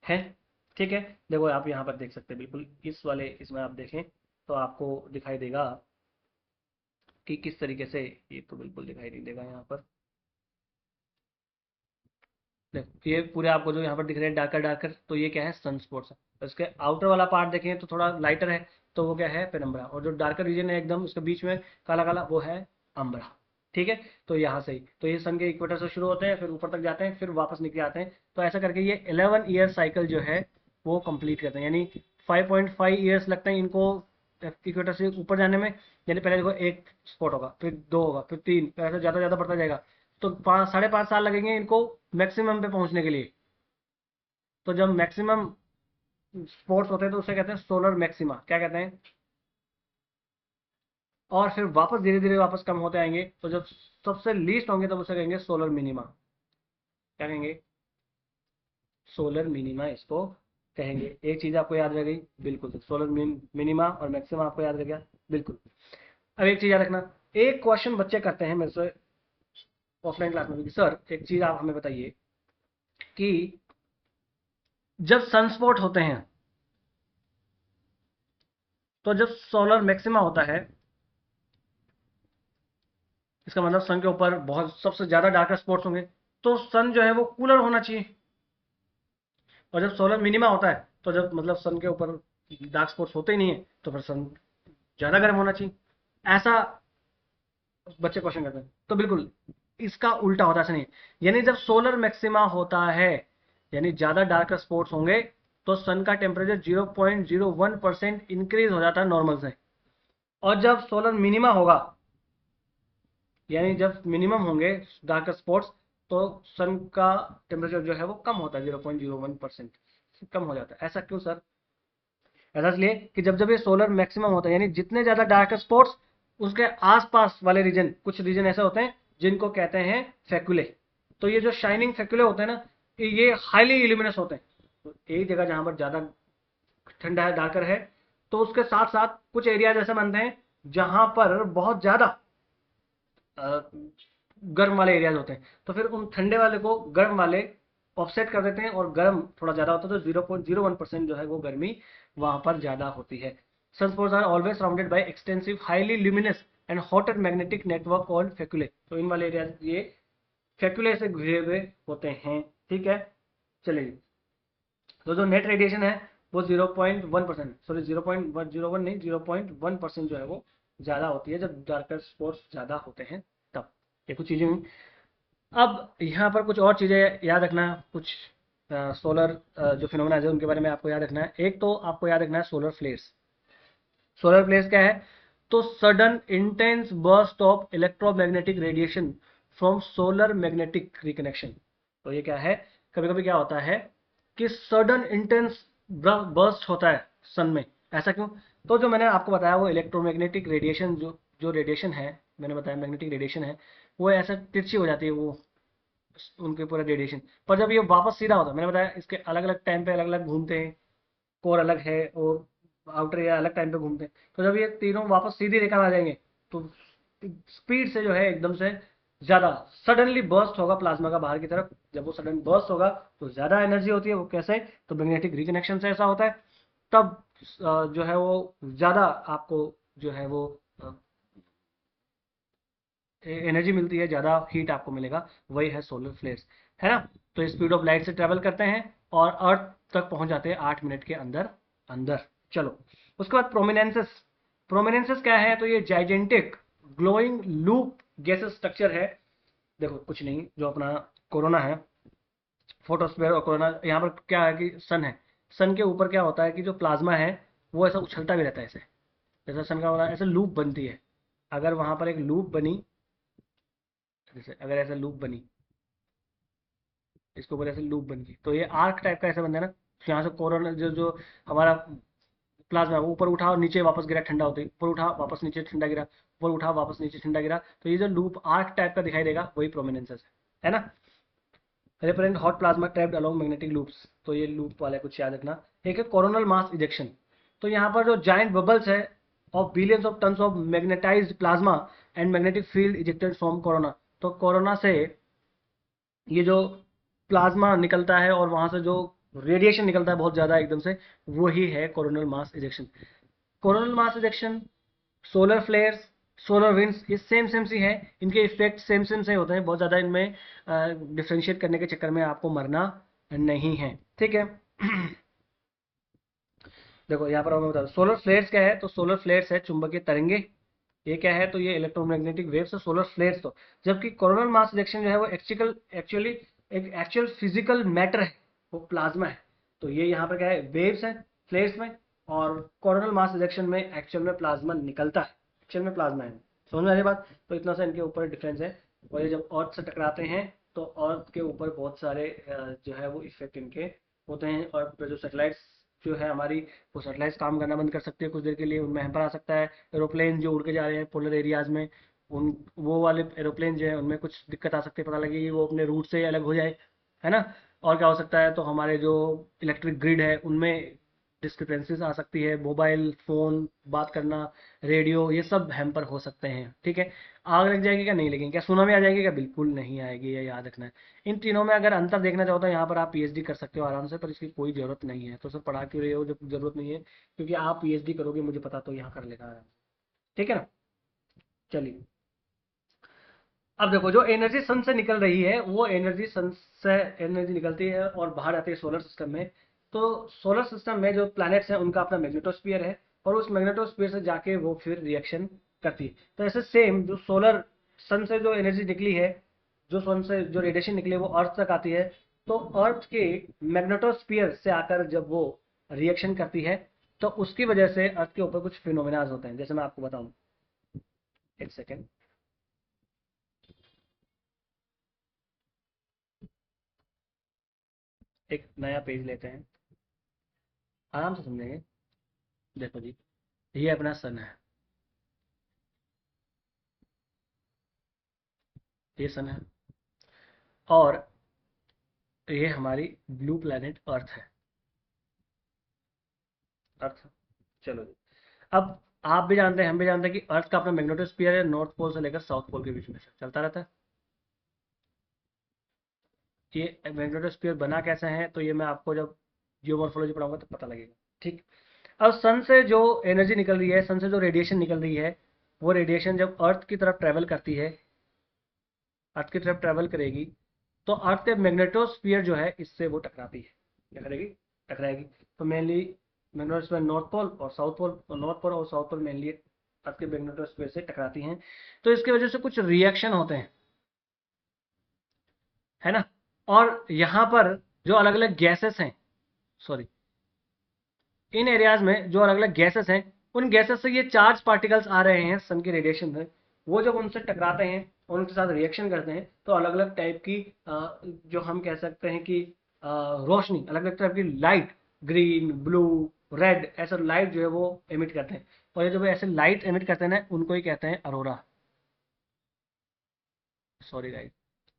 [SPEAKER 1] है, ठीक है। देखो आप यहाँ पर देख सकते हैं बिल्कुल इस वाले इसमें आप देखें तो आपको दिखाई देगा कि किस तरीके से, ये तो बिल्कुल दिखाई नहीं देगा यहाँ पर। देखो ये पूरे आपको जो यहाँ पर दिख रहे हैं डार्कर डार्कर, तो ये क्या है सन स्पॉट्स। इसके आउटर वाला पार्ट देखें तो थोड़ा लाइटर है, तो वो क्या है पेनम्ब्रा। और जो डार्कर रीजन है एकदम उसके बीच में काला काला वो है अम्ब्रा, ठीक है। तो यहाँ से ही तो ये सन के इक्वेटर से शुरू होते हैं, फिर ऊपर तक जाते हैं, फिर वापस नीचे आते हैं। तो ऐसा करके ये 11 ईयर साइकिल जो है वो कंप्लीट करते हैं, यानी 5.5 ईयर्स लगते हैं इनको इक्वेटर से ऊपर जाने में। यानी पहले देखो एक स्पॉट होगा, फिर दो होगा, फिर तीन, फिर ऐसे ज़्यादा ज़्यादा बढ़ता जाएगा। तो 5 साढ़े 5 साल लगेंगे इनको मैक्सिमम पे पहुंचने के लिए। तो जब मैक्सिमम स्पोर्ट्स होते हैं तो उसे कहते हैं सोलर मैक्सिमा, क्या कहते हैं। और फिर वापस धीरे धीरे वापस कम होते आएंगे, तो जब सबसे लीस्ट होंगे तब उसे कहेंगे सोलर मिनिमा। क्या कहेंगे, सोलर मिनिमा इसको कहेंगे। एक चीज आपको याद रह गई, बिल्कुल सोलर मिनिमा और मैक्सिमा आपको याद रह गया, बिल्कुल। अब एक चीज याद रखना, एक क्वेश्चन बच्चे करते हैं मेरे से ऑफलाइन क्लास में भी, सर एक चीज आप हमें बताइए कि जब सनस्पॉट होते हैं तो जब सोलर मैक्सिमा होता है, इसका मतलब सन के ऊपर बहुत सबसे ज्यादा डार्कर स्पॉट्स होंगे, तो सन जो है वो कूलर होना चाहिए। और जब सोलर मिनिमा होता है तो जब मतलब सन के ऊपर डार्क स्पॉट्स होते ही नहीं है तो फिर सन ज्यादा गर्म होना चाहिए। ऐसा बच्चे क्वेश्चन करते हैं, तो बिल्कुल इसका उल्टा होता है, ऐसा नहीं। यानी जब सोलर मैक्सिमा होता है, यानी ज्यादा डार्कर स्पॉट्स होंगे, तो सन का टेम्परेचर 0.01% इंक्रीज हो जाता है नॉर्मल से। और जब सोलर मिनिमा होगा, यानी जब मिनिमम होंगे डार्कर स्पॉट्स, तो सन का टेम्परेचर जो है वो कम होता है, 0.01% कम हो जाता है। ऐसा क्यों सर, ऐसा इसलिए कि जब जब ये सोलर मैक्सिमम होता है, यानी जितने ज्यादा डार्क स्पॉट्स उसके आसपास वाले रीजन, कुछ रीजन ऐसे होते हैं जिनको कहते हैं फेक्यूले। तो ये जो शाइनिंग फेक्यूले होते हैं ना, ये हाईली इल्यूमिनस होते हैं। तो एक जगह जहां पर ज्यादा ठंडा है डार्कर है, तो उसके साथ साथ कुछ एरिया जैसे बनते हैं जहां पर बहुत ज्यादा गर्म वाले एरियाज होते हैं। तो फिर उन ठंडे वाले को गर्म वाले ऑफसेट कर देते हैं, और गर्म थोड़ा ज्यादा होता है तो 0.01% जो है वो गर्मी वहां पर ज्यादा होती है। Sunspots are always surrounded by extensive highly luminous and hotted magnetic network called faculae. तो इन वाले एरिया ये फेक्यूले से घिरे हुए होते हैं, ठीक है। चलिए, तो जो नेट रेडिएशन है वो 0.1%, सॉरी 0.01 नहीं 0.1% जो है वो ज्यादा होती है जब डार्कर स्पॉट्स ज्यादा होते हैं तब। ये कुछ चीजें हुई। अब यहाँ पर कुछ और चीजें याद रखना, कुछ सोलर जो फिनोमेना है उनके बारे में आपको याद रखना है। एक तो आपको याद रखना है सोलर फ्लेयर्स। सोलर फ्लेयर्स क्या है, तो sudden intense burst of electromagnetic radiation from solar magnetic reconnection. तो ये क्या है, कभी कभी क्या होता है कि सडन इंटेंस बर्स्ट होता है सन में। ऐसा क्यों, तो जो मैंने आपको बताया वो इलेक्ट्रोमैग्नेटिक रेडिएशन, जो जो रेडिएशन है मैंने बताया मैग्नेटिक रेडिएशन है, वो ऐसा तिरछी हो जाती है वो उनके पूरा रेडिएशन। पर जब ये वापस सीधा होता है, मैंने बताया इसके अलग अलग टाइम पे अलग अलग घूमते हैं, कोर अलग है और आउटर एरिया अलग टाइम पे घूमते हैं। तो जब ये तीनों वापस सीधी रेखा में आ जाएंगे तो स्पीड से जो है एकदम से ज्यादा सडनली बर्स्ट होगा प्लाज्मा का बाहर की तरफ। जब वो सडन बर्स्ट होगा तो ज्यादा एनर्जी होती है, वो कैसे, तो मैग्नेटिक रिकनेक्शन से ऐसा होता है। तब जो है वो ज्यादा आपको जो है वो एनर्जी मिलती है, ज़्यादा हीट आपको मिलेगा, वही है सोलर फ्लेयर्स, है ना। तो स्पीड ऑफ लाइट से ट्रेवल करते हैं और अर्थ तक पहुंच जाते हैं 8 मिनट के अंदर अंदर। चलो, उसके बाद प्रोमिनेंसेस। प्रोमिनेंसेस क्या है, तो ये gigantic glowing loop gases structure है। देखो कुछ नहीं, जो अपना कोरोना है, फोटोस्फीयर और कोरोना, यहाँ पर क्या है कि सन है, सन के ऊपर क्या होता है कि जो प्लाज्मा है वो ऐसा उछलता भी रहता है, ऐसे जैसा सन का होता है, ऐसे लूप बनती है। अगर वहां पर एक लूप बनी, जैसे अगर ऐसे लूप बनी, इसके ऊपर ऐसे लूप बन गई, तो ये आर्क टाइप का ऐसा बनता है ना। यहाँ से कोरोना जो जो हमारा प्लाज्मा है वो ऊपर उठा और नीचे वापस गिरा ठंडा होते ही, ऊपर उठा वापस नीचे ठंडा गिरा, ऊपर उठा वापस नीचे ठंडा गिरा, तो ये जो लूप आर्क टाइप का दिखाई देगा वही प्रोमिनेंसेस है। है ना। Represent hot plasma trapped along magnetic loops, तो ये लूप वाला कुछ याद रखना। एक है कोरोनल मास इजेक्शन, तो यहाँ पर जो जाइंट बबल्स है of billions of tons of magnetised plasma and magnetic field ejected from corona, तो कोरोना से ये जो प्लाज्मा निकलता है और वहां से जो रेडिएशन निकलता है बहुत ज्यादा एकदम से, वो ही है coronal mass ejection. Coronal mass ejection, solar flares, solar winds, ये सेम सेम सी है, इनके इफेक्ट सेम सेम से होते हैं, बहुत ज़्यादा इनमें डिफ्रेंशिएट करने के चक्कर में आपको मरना नहीं है, ठीक है। देखो यहाँ पर मैं बता दूं सोलर फ्लेयर्स क्या है, तो सोलर फ्लेयर्स है चुंबकीय तरंगे, ये क्या है, तो ये इलेक्ट्रोमैग्नेटिक वेव्स है सोलर फ्लेयर्स। तो जबकि कोरोनल मास इजेक्शन जो है वो एक्चुअली एक एक्चुअल फिजिकल मैटर है, वो प्लाज्मा है। तो ये यहाँ पर क्या है, वेव्स है फ्लेयर्स में, और कोरोनल मास इजेक्शन में एक्चुअल में प्लाज्मा निकलता है, एक्चुअल में प्लाज्मा है। समझ में आ रही बात, तो इतना सा इनके ऊपर डिफरेंस है। और ये जब अर्थ से टकराते हैं तो अर्थ के ऊपर बहुत सारे जो है वो इफेक्ट इनके होते हैं, और जो सैटेलाइट्स जो है हमारी, वो सैटेलाइट्स काम करना बंद कर सकते हैं कुछ देर के लिए, उनमें हैम्पर आ सकता है। एरोप्लेन जो उड़ के जा रहे हैं पोलर एरियाज में, उन वो वाले एरोप्लेन जो है उनमें कुछ दिक्कत आ सकती है, पता लगे कि वो अपने रूट से अलग हो जाए, है ना। और क्या हो सकता है, तो हमारे जो इलेक्ट्रिक ग्रिड है उनमें डिस्क्रिपेंसीज आ सकती है, मोबाइल फ़ोन बात करना, रेडियो, ये सब हैम्पर हो सकते हैं, ठीक है। आग लग जाएगी क्या, नहीं लगेगी क्या, सुनामी आ जाएगी क्या, बिल्कुल नहीं आएगी, ये याद रखना है। इन तीनों में अगर अंतर देखना चाहो तो यहाँ पर आप पीएचडी कर सकते हो आराम से, पर इसकी कोई ज़रूरत नहीं है। तो सर पढ़ा क्यों रहे हो जब ज़रूरत नहीं है, क्योंकि आप पीएचडी करोगे मुझे पता, तो यहाँ कर लेगा आराम से, ठीक है ना। चलिए अब देखो, जो एनर्जी सन से निकल रही है वो एनर्जी सन से एनर्जी निकलती है और बाहर आती है सोलर सिस्टम में। तो सोलर सिस्टम में जो प्लैनेट्स हैं उनका अपना मैग्नेटोस्फीयर है, और उस मैग्नेटोस्फीयर से जाके वो फिर रिएक्शन करती है। तो ऐसे सेम जो सोलर सन से जो एनर्जी निकली है, जो सन से जो रेडिएशन निकली है वो अर्थ तक आती है। तो अर्थ के मैग्नेटोस्फीयर से आकर जब वो रिएक्शन करती है, तो उसकी वजह से अर्थ के ऊपर कुछ फिनोमेनाज होते हैं, जैसे मैं आपको बताऊं, एक सेकेंड। एक नया पेज लेते हैं, आराम से समझेंगे। देखो जी, ये अपना सन है, ये सन है, और ये हमारी ब्लू प्लेनेट अर्थ है, अर्थ। चलो जी, अब आप भी जानते हैं हम भी जानते हैं कि अर्थ का अपना मैग्नेटोस्फीयर है, नॉर्थ पोल से लेकर साउथ पोल के बीच में से चलता रहता है। ये मैग्नेटोस्फीयर बना कैसे है, तो ये मैं आपको जब जियोमॉर्फोलॉजी पढ़ाऊंगा तो पता लगेगा, ठीक। अब सन से जो एनर्जी निकल रही है, सन से जो रेडिएशन निकल रही है, वो रेडिएशन जब अर्थ की तरफ ट्रेवल करती है, अर्थ की तरफ ट्रेवल करेगी, तो अर्थ के मैग्नेटोस्फीयर जो है इससे वो टकराती है, क्या करेगी, टकराएगी। तो मेनली मैग्नेटोस्फीयर नॉर्थ पोल और साउथ पोल, और नॉर्थ पोल और साउथ पोल मेनली अर्थ के मैग्नेटोस्फीयर से टकराती हैं। तो इसकी वजह से कुछ रिएक्शन होते हैं, है ना। और यहाँ पर जो अलग अलग गैसेस हैं, सॉरी, इन एरियाज में जो अलग अलग गैसेस हैं, उन गैसेस से ये चार्ज पार्टिकल्स आ रहे हैं सन के रेडिएशन में, वो जब उनसे टकराते हैं और उनके साथ रिएक्शन करते हैं, तो अलग अलग टाइप की जो हम कह सकते हैं कि रोशनी, अलग अलग टाइप की लाइट, ग्रीन, ब्लू, रेड, ऐसा लाइट जो है वो एमिट करते हैं। और ये जब ऐसे लाइट एमिट करते हैं ना, उनको ही कहते हैं अरोरा, सॉरी गाइस,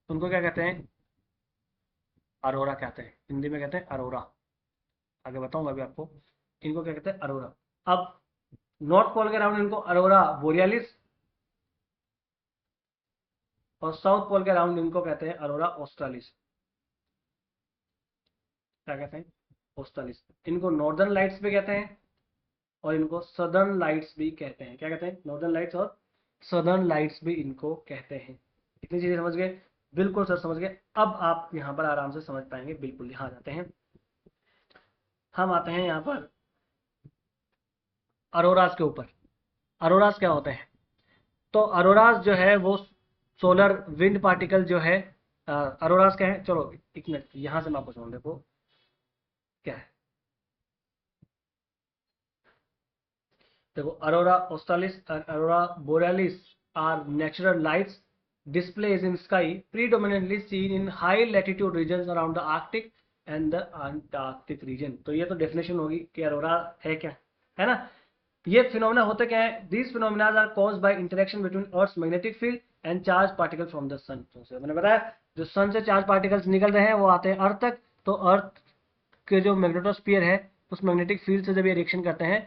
[SPEAKER 1] उनको क्या कहते हैं, अरोरा कहते हैं, हिंदी में कहते हैं अरोरा। आगे बताऊंगा अभी आपको इनको क्या कहते हैं, अरोरा। अब नॉर्थ पोल के अराउंड इनको अरोरा बोरियालिस, और साउथ पोल के अराउंड इनको कहते हैं अरोरा ऑस्ट्रालिस। क्या कहते हैं, ऑस्ट्रालिस। इनको नॉर्दर्न लाइट्स भी कहते हैं, और इनको सदर्न लाइट्स भी कहते हैं। क्या कहते हैं, नॉर्दर्न लाइट्स और सदर्न लाइट्स भी इनको कहते हैं। इतनी चीजें समझ गए, बिल्कुल सर समझ गए। अब आप यहाँ पर आराम से समझ पाएंगे, बिल्कुल। यहाँ जाते हैं, हम आते हैं यहाँ पर अरोराज के ऊपर। अरोराज क्या होते हैं, तो अरोराज जो है वो सोलर विंड पार्टिकल जो है, अरोराज क्या है, चलो एक मिनट यहाँ से मैं आपको समझ, देखो क्या है। देखो, Arora ऑस्ट्रालिस and Arora बोrealis are natural lights displays in sky predominantly seen in high latitude regions around the Arctic and the Antarctic region। तो ये तो डेफिनेशन होगी कि अरोरा है क्या, है ना। ये फिनोमेना होते क्या है, these phenomena are caused by interaction between earth's magnetic field and charge particle from the sun. तो मैंने बताया जो सन से चार्ज पार्टिकल्स निकल रहे हैं वो आते हैं अर्थ तक, तो अर्थ के जो मैग्नेटोस्फीयर है उस मैग्नेटिक फील्ड से जब ये रिएक्शन करते हैं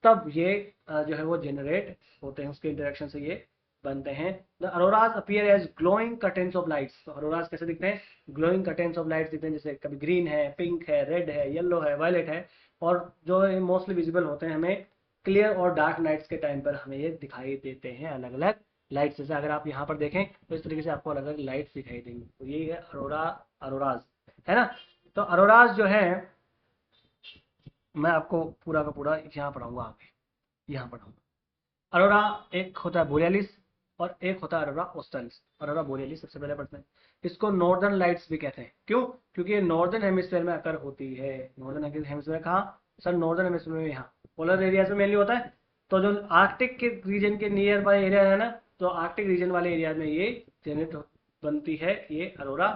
[SPEAKER 1] तब ये जो है वो जनरेट होते हैं, उसके इंटरेक्शन से ये बनते हैं। The auroras appear as glowing curtains of lights. तो अरोराज कैसे दिखते हैं? ग्लोइंग कर्टेन्स ऑफ लाइट्स दिखते हैं, जैसे कभी ग्रीन है, पिंक है, रेड है, येलो है, वायलेट है, और जो मोस्टली विजिबल होते हैं हमें क्लियर और डार्क नाइट्स के टाइम पर हमें ये दिखाई देते हैं अलग अलग लाइट्स। जैसे अगर आप यहाँ पर देखें तो इस तरीके से आपको अलग अलग लाइट्स दिखाई देंगी, तो ये है अरोराज, है ना। तो अरोराज जो है मैं आपको पूरा का पूरा यहाँ पढ़ाऊंगा, आगे यहाँ पढ़ाऊंगा। अरोरा एक होता है बोरियलिस और एक होता है अरोरा ऑस्ट्रालिस। अरोरा बोरियलिस सबसे पहले पढ़ते हैं। इसको नॉर्दर्न लाइट्स भी कहते हैं, क्यों? क्योंकि ये नॉर्दर्न हेमिस्फीयर में अकर होती है। नॉर्दर्न हेमिस्फीयर कहाँ सर? नॉर्दर्न हेमिस्फीयर में, यहाँ पोलर एरियाज में मेनली होता है। तो जो आर्कटिक के रीजन के नियर बाय एरिया है ना, तो आर्कटिक रीजन वाले एरिया में ये जनरेट बनती है ये अरोरा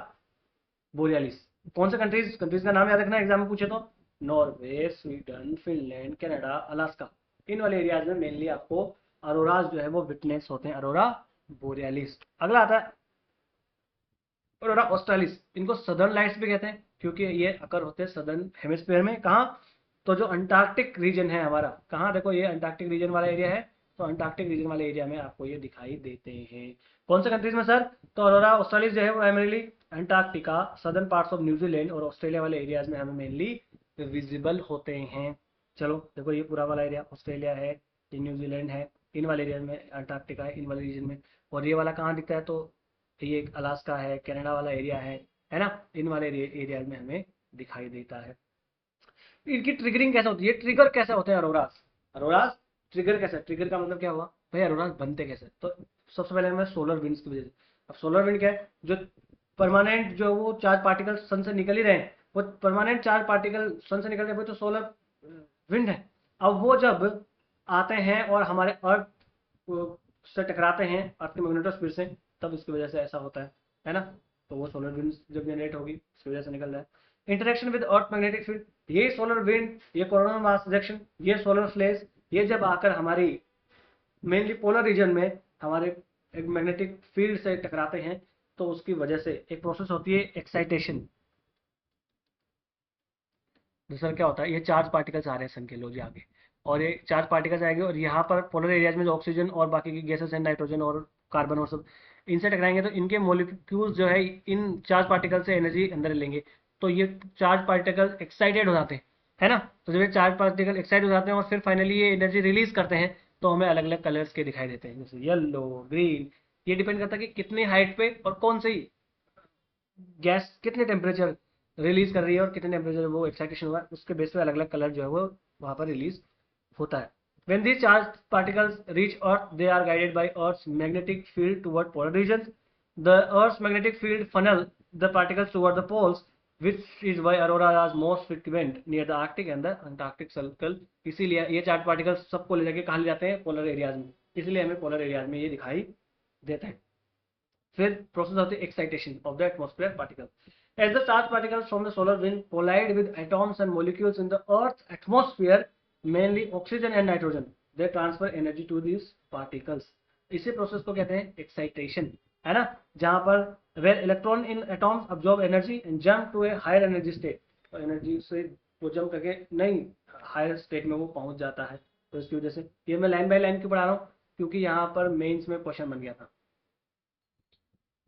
[SPEAKER 1] बोरियलिस। कौन से कंट्रीज कंट्रीज का नाम याद रखना एग्जाम में पूछे तो, Norway, Sweden, Finland, Canada, Alaska, इन वाले एरियाज में मेनली आपको अरोराज जो है वो विटनेस होते हैं, अरोरा बोरियलिस। अगला आता है अरोरा ऑस्ट्रालिस। इनको सदर्न लाइट्स भी कहते हैं क्योंकि ये अकर होते हैं सदर्न हेमिस्फीयर में। कहाँ? तो जो अंटार्कटिक रीजन है हमारा, कहाँ देखो ये अंटार्कटिक रीजन वाला एरिया है, तो अंटार्कटिक रीजन वाले एरिया में आपको ये दिखाई देते हैं। कौन से कंट्रीज में सर? तो अरोरा ऑस्ट्रालिस जो है वो primarily Antarctica, southern parts of New Zealand और ऑस्ट्रेलिया वाले एरियाज में हमें मेनली विजिबल होते हैं। चलो देखो ये पूरा वाला एरिया ऑस्ट्रेलिया है, ये न्यूजीलैंड है, इन वाले एरिया में अंटार्कटिका है, इन वाले रीजन में। और ये वाला कहाँ दिखता है? तो ये अलास्का है, कनाडा वाला एरिया है ना, इन वाले एरिया में हमें दिखाई देता है। इनकी ट्रिगरिंग कैसे होती है? ट्रिगर कैसे होते हैं अरोरास? अरोरास ट्रिगर कैसे? ट्रिगर का मतलब क्या हुआ भाई? अरोरास बनते कैसे? तो सबसे पहले हमें सोलर विंड्स की वजह से। अब सोलर विंड क्या है? जो परमानेंट जो वो चार्ज पार्टिकल सन से निकल ही रहे हैं, वो परमानेंट चार्ज पार्टिकल सन से निकल रहे हैं, वो तो सोलर विंड है। अब वो जब आते हैं और हमारे अर्थ से टकराते हैं, अर्थ के मैग्नेटोस्फीयर से, तब इसकी वजह से ऐसा होता है ना। तो वो सोलर विंड जब जनरेट होगी उसकी वजह से निकल रहा है। Interaction with earth magnetic field, ये सोलर विंड, ये कोरोनल मास इजेक्शन, ये सोलर फ्लेयर्स, ये जब आकर हमारी मेनली पोलर रीजन में हमारे एक मैग्नेटिक फील्ड से टकराते हैं, तो उसकी वजह से एक प्रोसेस होती है एक्साइटेशन। दूसरा क्या होता है? ये चार्ज पार्टिकल्स आ रहे हैं सन के, लो जी आगे, और ये चार्ज पार्टिकल्स आएंगे और यहाँ पर पोलर एरियाज में जो ऑक्सीजन और बाकी की गैसेस हैं, नाइट्रोजन और कार्बन और सब, इनसे टकराएंगे तो इनके मोलिक्यूल्स जो है इन चार्ज पार्टिकल से एनर्जी अंदर लेंगे, तो ये चार्ज पार्टिकल एक्साइटेड हो जाते हैं, है ना। तो जब ये चार्ज पार्टिकल एक्साइट हो जाते हैं और फिर फाइनली ये एनर्जी रिलीज करते हैं, तो हमें अलग अलग कलर्स के दिखाई देते हैं, जैसे येलो, ग्रीन। ये डिपेंड करता है कि कितनी हाइट पे और कौन सी गैस कितने टेम्परेचर रिलीज कर रही है और कितने टेम्परेचर वो एक्साइटेशन हुआ है, उसके बेस पे अलग अलग कलर जो है वो वहाँ पर रिलीज होता है। When these charged particles reach Earth, they are guided by Earth's magnetic field toward polar regions. The Earth's magnetic field funnel the particles toward the poles, which is why auroras most frequent near the Arctic and the Antarctic Circle. इसीलिए ये चार्ज पार्टिकल्स सबको ले जाके कहाँ ले जाते हैं? पोलर एरियाज में। इसलिए हमें पोलर एरियाज में ये दिखाई देता है। फिर प्रोसेस होती है excitation of the atmosphere particle. As the charged particles from the solar wind collide with atoms and molecules in the Earth's atmosphere, mainly oxygen and nitrogen, they transfer energy to these particles. इसी प्रोसेस को कहते हैं एक्साइटेशन, है ना। जहां पर where electron in atoms absorb energy and jump to a higher energy state, तो एनर्जी से वो जंप करके नई हायर स्टेट में वो पहुंच जाता है। तो इसकी वजह से ये मैं लाइन बाय लाइन क्यों पढ़ा रहा हूँ? क्योंकि यहाँ पर मेंस में क्वेश्चन बन गया था,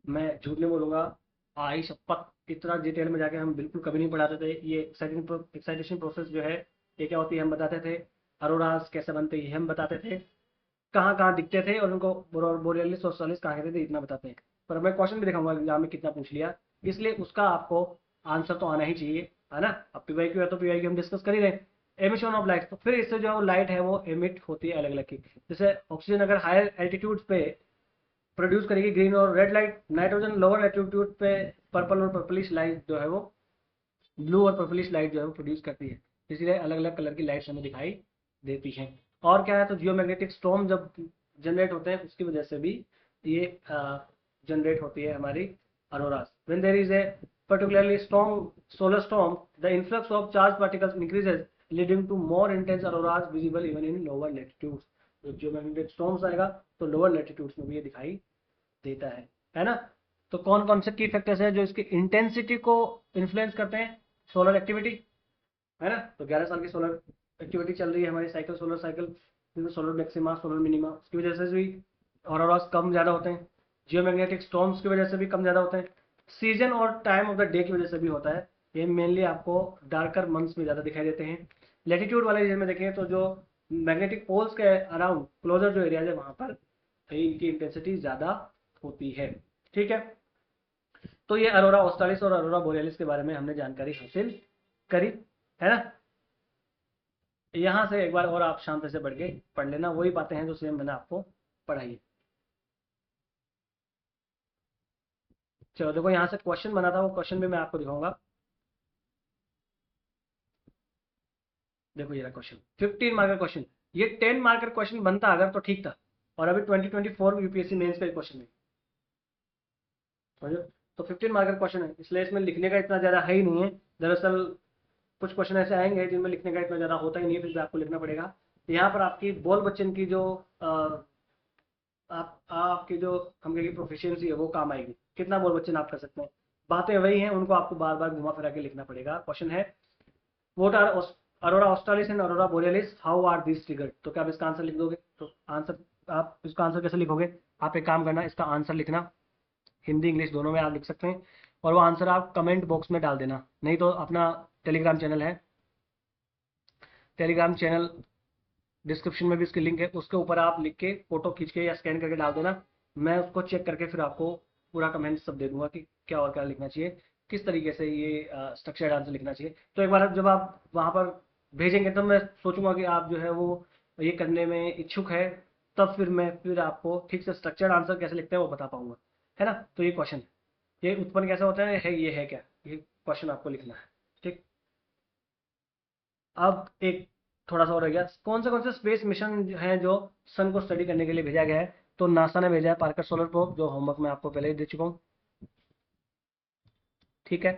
[SPEAKER 1] मैं झूठ नहीं बोलूंगा, आई शपथ इतना डिटेल में जाके हम बिल्कुल कभी नहीं पढ़ाते थे। ये एक्साइटेशन प्रोसेस जो है ये क्या होती है हम बताते थे, अरोरास कैसे बनते हैं हम बताते थे, कहाँ कहाँ दिखते थे और उनको बोरियलिस और सोलिस कहाँ कहते थे, इतना बताते हैं। पर मैं क्वेश्चन भी दिखाऊंगा एग्जाम में कितना पूछ लिया, इसलिए उसका आपको आंसर तो आना ही चाहिए, है ना। अब पीवाईक्यू है तो पीवाईक्यू हम डिस्कस कर ही रहे। एमिशन ऑफ लाइट, तो फिर इससे जो लाइट है वो एमिट होती है अलग अलग की। जैसे ऑक्सीजन अगर हायर एल्टीट्यूड पे प्रोड्यूस करेगी ग्रीन और red light, nitrogen lower altitude पे पर्पल और पर्पलिश लाइट जो है वो, ब्लू और पर्पलिश लाइट जो है वो प्रोड्यूस करती है। इसीलिए अलग अलग कलर की लाइट्स हमें दिखाई देती हैं। और क्या है, तो जियोमैग्नेटिक स्टॉर्म जब जनरेट होते हैं उसकी वजह से भी ये जनरेट होती है हमारी auroras. When there is a particularly strong solar storm, the influx of charged particles increases, leading to more intense auroras visible even in lower latitudes. तो जियोमैग्नेटिक स्टॉर्म्स आएगा तो लोअर लैटिट्यूड्स में भी ये दिखाई देता है ना। तो कौन कौन से की फैक्टर्स हैं जो इसकी इंटेंसिटी को इन्फ्लुएंस करते हैं? सोलर एक्टिविटी, है ना। तो 11 साल की सोलर एक्टिविटी चल रही है हमारी साइकिल, सोलर साइकिल, जिसमें सोलर मैक्सिमा, सोलर मिनिमा, उसकी वजह से भी ऑरोरास कम ज़्यादा होते हैं। जियोमैग्नेटिक स्टॉर्म्स की वजह से भी कम ज़्यादा होते हैं। सीजन और टाइम ऑफ द डे की वजह से भी होता है। ये मेनली आपको डार्कर मंथ्स में ज़्यादा दिखाई देते हैं। लेटीट्यूड वाले रीजन में देखें तो जो मैग्नेटिक पोल्स के अराउंड क्लोजर जो एरियाज है वहाँ पर इनकी इंटेंसिटी ज़्यादा होती है। ठीक है, तो ये अरोरा ऑस्ट्रालिस और अरोरा बोरेलिस के बारे में हमने जानकारी हासिल करी, है ना। यहाँ से एक बार और आप शांति से बढ़ के पढ़ लेना, वही बातें हैं जो सेम मैंने आपको पढ़ाई है। चलो देखो, यहाँ से क्वेश्चन बना था, वो क्वेश्चन भी मैं आपको दिखाऊंगा। देखो ये रहा क्वेश्चन, 15 मार्क का क्वेश्चन। ये 10 मार्क का क्वेश्चन बनता अगर तो ठीक था, और अभी 2024 यूपीएससी मेंस का क्वेश्चन है, समझो। तो 15 मार्क का क्वेश्चन है, इसलिए इसमें लिखने का इतना ज़्यादा है ही नहीं है। दरअसल कुछ क्वेश्चन ऐसे आएंगे जिनमें लिखने का इतना ज़्यादा होता ही नहीं है, फिर भी आपको लिखना पड़ेगा। यहाँ पर आपकी बोल बच्चन की जो आपकी जो हम कहेंगे प्रोफिशिएंसी है वो काम आएगी, कितना बोल बच्चन आप कर सकते हैं। बातें वही हैं, उनको आपको बार बार घुमा फिरा के लिखना पड़ेगा। क्वेश्चन है, what are aurora australis and aurora borealis, how are these triggered. तो क्या आप इसका आंसर लिख दोगे? तो आंसर, आप इसका आंसर कैसे लिखोगे? आप एक काम करना, इसका आंसर लिखना, हिंदी इंग्लिश दोनों में आप लिख सकते हैं, और वो आंसर आप कमेंट बॉक्स में डाल देना। नहीं तो अपना टेलीग्राम चैनल है, टेलीग्राम चैनल डिस्क्रिप्शन में भी इसकी लिंक है, उसके ऊपर आप लिख के फोटो खींच के या स्कैन करके डाल देना। मैं उसको चेक करके फिर आपको पूरा कमेंट सब दे दूंगा कि क्या और क्या लिखना चाहिए, किस तरीके से ये स्ट्रक्चर्ड आंसर लिखना चाहिए। तो एक बार जब आप वहाँ पर भेजेंगे तो मैं सोचूंगा कि आप जो है वो ये करने में इच्छुक है, तब फिर आपको ठीक से स्ट्रक्चर्ड आंसर कैसे लिखते हैं वो बता पाऊंगा, है ना। तो ये क्वेश्चन, ये उत्पन्न कैसे होता है, ये है क्या, ये क्वेश्चन आपको लिखना है। ठीक, अब एक थोड़ा सा और रह गया, कौन से स्पेस मिशन हैं जो सन को स्टडी करने के लिए भेजा गया है? तो नासा ने भेजा है पार्कर सोलर प्रोब, जो होमवर्क मैं आपको पहले ही दे चुका हूँ। ठीक है,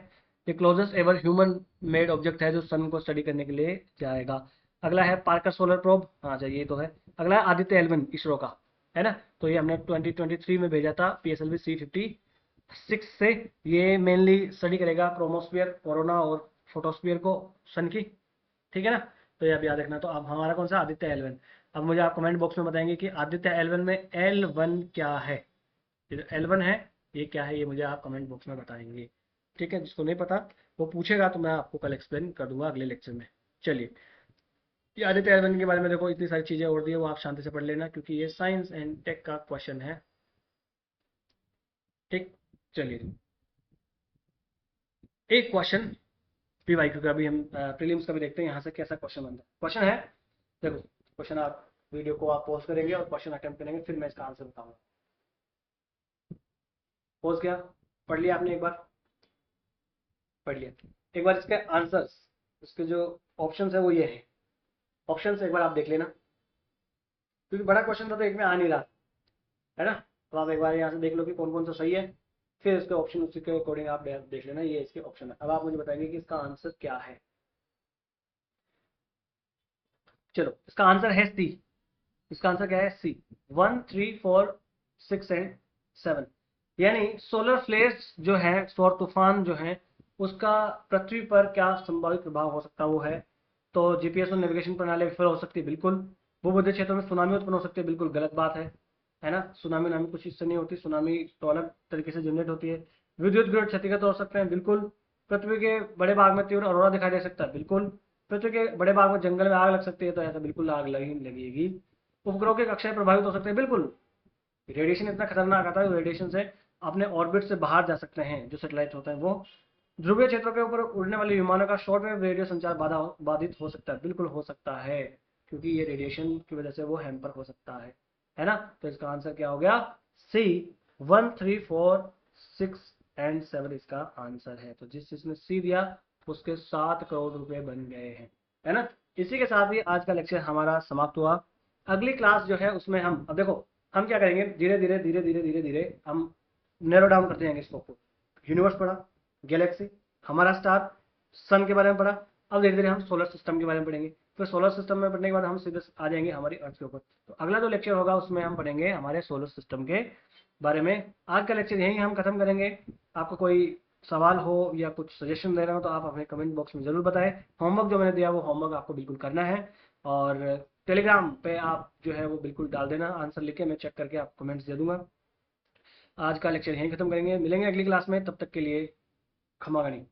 [SPEAKER 1] ये closest ever human made object है जो सन को स्टडी करने के लिए जाएगा। अगला है पार्कर सोलर प्रोब, हाँ चाहिए ये तो है। अगला है आदित्य एल1 इसरो का, है ना। तो ये हमने 2023 में भेजा था PSLV C56 से। ये मेनली स्टडी करेगा क्रोमोस्फियर, कोरोना और फोटोस्फियर को, सन की। ठीक है ना। तो ये अब याद रखना। तो अब हमारा कौन सा, आदित्य L1। अब मुझे आप कमेंट बॉक्स में बताएंगे कि आदित्य L1 में L1 क्या है। ये जो L1 है ये क्या है, ये मुझे आप कमेंट बॉक्स में बताएंगे। ठीक है, जिसको नहीं पता वो पूछेगा तो मैं आपको कल एक्सप्लेन कर दूंगा अगले लेक्चर में। चलिए, ये आदित्य L1 के बारे में देखो, इतनी सारी चीज़ें और दी है, वो आप शांति से पढ़ लेना, क्योंकि ये साइंस एंड टेक का क्वेश्चन है। ठीक, चलिए एक क्वेश्चन PYQ का भी हम प्रीलिम्स का भी देखते हैं, यहाँ से कैसा क्वेश्चन बनता है। क्वेश्चन है, देखो क्वेश्चन, आप वीडियो को आप पॉज करेंगे और क्वेश्चन अटेम्प्ट करेंगे, फिर मैं इसका आंसर बताऊंगा। पॉज किया, पढ़ लिया आपने, एक बार पढ़ लिया, एक बार इसके आंसर्स, इसके जो ऑप्शंस है वो ये है। ऑप्शंस एक बार आप देख लेना, क्योंकि बड़ा क्वेश्चन था तो एक में आ नहीं रहा, है ना। तो आप एक बार यहाँ से देख लो कि कौन कौन सा सही है, फिर इसके ऑप्शन उसी के अकॉर्डिंग आप देख लेना। ये इसके ऑप्शन है, अब आप मुझे बताएंगे कि इसका आंसर क्या है। चलो, इसका आंसर है सी। इसका आंसर क्या है, सी। 1, 3, 4, 6 एंड 7, यानी सोलर फ्लेयर्स जो है, सौर तूफान जो है, उसका पृथ्वी पर क्या संभावित प्रभाव हो सकता है, वो है। तो जीपीएस और नेविगेशन प्रणाली विफल हो सकती है, बिल्कुल। भूमध्य क्षेत्रों में सुनामी उत्पन्न हो सकती है, बिल्कुल गलत बात है ना। सुनामी नामी कुछ इससे नहीं होती, सुनामी तो अलग तरीके से जनरेट होती है। विद्युत ग्रिड क्षतिग्रस्त हो सकते हैं, बिल्कुल। पृथ्वी के बड़े भाग में तीव्र अरोरा दिखाई दे सकता है, बिल्कुल। पृथ्वी के बड़े भाग में जंगल में आग लग सकती है, तो ऐसा बिल्कुल आग लगी लगेगी। उपग्रहों के कक्षाएं प्रभावित हो सकते हैं, बिल्कुल। रेडिएशन इतना खतरनाक आता है, रेडिएशन से अपने ऑर्बिट से बाहर जा सकते हैं जो सैटेलाइट होते हैं वो। ध्रुवीय क्षेत्रों के ऊपर उड़ने वाले विमानों का शॉर्टवेव रेडियो संचार बाधित हो सकता है, बिल्कुल हो सकता है, क्योंकि ये रेडिएशन की वजह से वो हैम्पर हो सकता है ना। तो इसका आंसर क्या हो गया, सी। 1, 3, 4, 6 एंड 7 इसका आंसर है। तो जिसने सी दिया उसके 7 करोड़ रुपए बन गए हैं, है ना। इसी के साथ ही आज का लेक्चर हमारा समाप्त हुआ। अगली क्लास जो है उसमें हम, अब देखो हम क्या करेंगे, धीरे धीरे धीरे धीरे धीरे धीरे हम नैरो डाउन करते जाएंगे स्कोप को। यूनिवर्स पढ़ा, गैलेक्सी, हमारा स्टार, सन के बारे में पढ़ा। अब धीरे धीरे हम सोलर सिस्टम के बारे में पढ़ेंगे, फिर सोलर सिस्टम में पढ़ने के बाद हम सीधे आ जाएंगे हमारी अर्थ के ऊपर। तो अगला जो लेक्चर होगा उसमें हम पढ़ेंगे हमारे सोलर सिस्टम के बारे में। आज का लेक्चर यहीं हम खत्म करेंगे। आपको कोई सवाल हो या कुछ सजेशन देना हो तो आप हमें कमेंट बॉक्स में ज़रूर बताएं। होमवर्क जो मैंने दिया वो होमवर्क आपको बिल्कुल करना है, और टेलीग्राम पे आप जो है वो बिल्कुल डाल देना आंसर लिख के, मैं चेक करके आपको कमेंट्स दे दूंगा। आज का लेक्चर यहीं खत्म करेंगे, मिलेंगे अगली क्लास में, तब तक के लिए खमा गणी।